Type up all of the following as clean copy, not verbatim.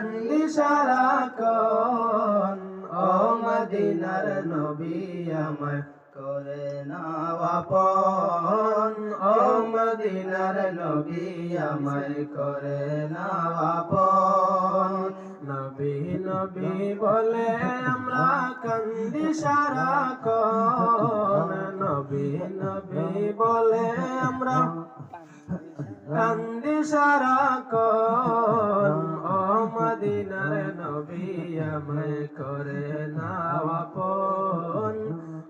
কান্দি সারাক্ষণ ও মদিনার নবী আমায় করে নাও আপন ও মদিনার নবী আমায় করে নাও আপন নবী নবী বলে আমরা কান্দি সারাক্ষণ নবী নবী বলে আমরা কান্দি সারাক্ষণ ও মদিনার নবী আমায় করে নাও আপন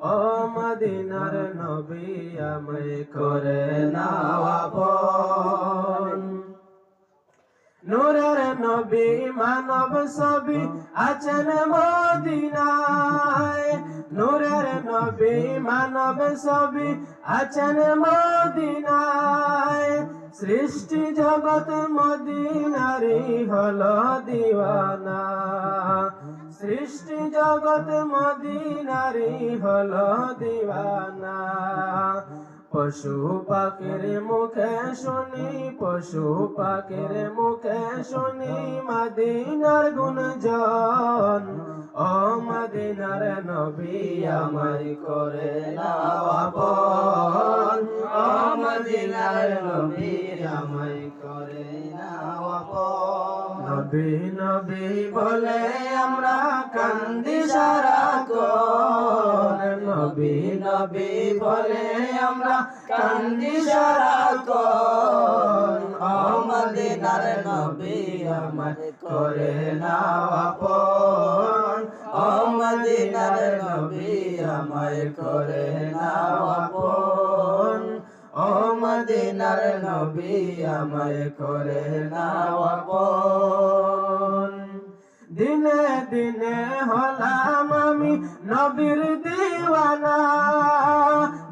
ও মদিনার নবী আমায় করে নাও আপন নূরের নবী মানব ছবি আছেন মদিনায় নূরের নবী মানব ছবি আছেন মদিনায় সৃষ্টি জগৎ মদিনারি হলো দিওয়ানা সৃষ্টি জগৎ মদিনারি হলো দিওয়ানা পশু পাখির মুখে শুনি পশু পাখির মুখে শুনি মদিনার গুণজন ও মদিনার নবী আমায় করে নাও আপন ও মদিনার নবী আমায় করে নাও আপন নবী নবী বলে আমরা কান্দি সারাক্ষণ নবী নবী বলে আমরা কান্দি সারাক্ষণ ও মদিনার নবী আমায় করে নাও আপন ও মদিনার নবী আমায় করে নাও আপন ও মদিনার নবী আমায় করে নাও আপন দিনে দিনে হলাম আমি নবীর দিওয়ানা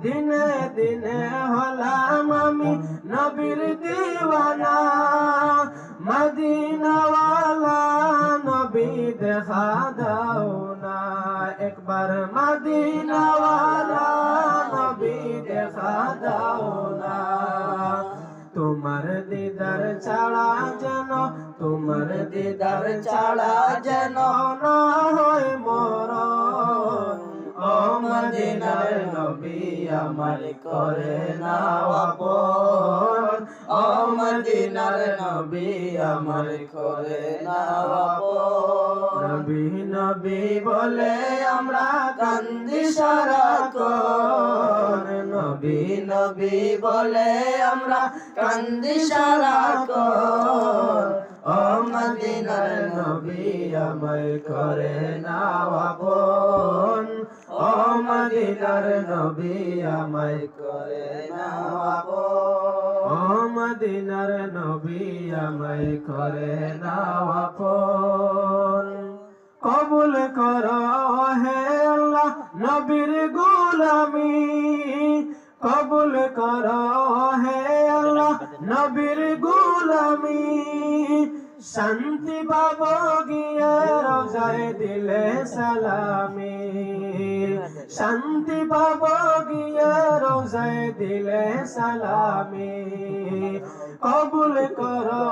দিনে দিনে হলাম আমি নবীর দিওয়ানা মদিনাওয়ালা নবী দেখা দাও না একবার মদিনাওয়ালা নবী দেখা দাও না তোমার দিদার ছাড়া যেন তোমার দিদার ছাড়া যেন না হয় মরণ ও মদিনার নবী আমার করে নাও আপন ও মদিনার নবী আমার করে নাও আপন নবী নবী বলে আমরা কান্দি সারাক্ষণ নবী নবী বলে আমরা কান্দি সারাক্ষণ ও মদিনার নবী আমায় করে নাও আপন ও মদিনার নবী আমায় করে নাও আপন ও মদিনার নবী আমায় করে নাও আপন কবুল করো হে আল্লাহ নবীর গোলামি কবুল করো হে আল্লাহ নবীর গোলামি শান্তি পাবো গিয়ে রোজায় দিলে সালামি শান্তি পাবো গিয়ে রোজায় দিলে সালামি কবুল করো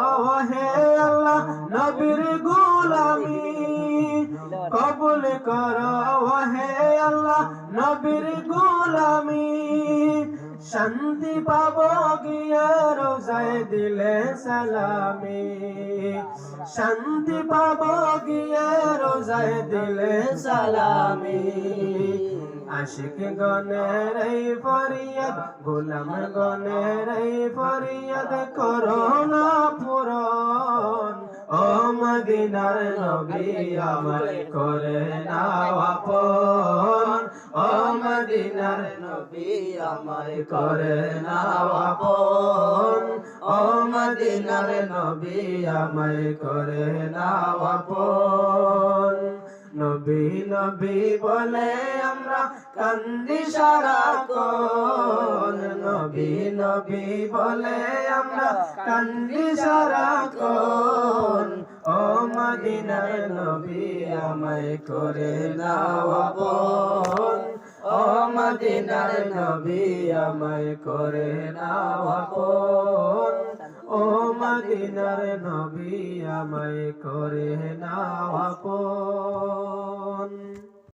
হে আল্লাহ নবীর গোলামি কবুল করো হে আল্লাহ নবীর গোলামি শান্তি পাবো গিয়ে রোজায় দিলে সালামি শান্তি পাবো গিয়ে রোজায় দিলে সালামি আশিক গনের এই ফরিয়াদ গোলাম গনের এই ফরিয়াদ করো না পূরণ ও মদিনার নবী আমায় করে নাও আপন ও মদিনার নবী আমায় করে নাও আপন ও মদিনার নবী আমায় করে নাও আপন নবী নবী বলে আমরা কান্দি সারাক্ষণ নবী নবী বলে আমরা কান্দি সারাক্ষণ ও মদিনার নবী আমায় করে নাও আপন ও মদিনার নবী আমায় করে নাও আপন ও মদিনার নবী আমায় করে নাও আপন।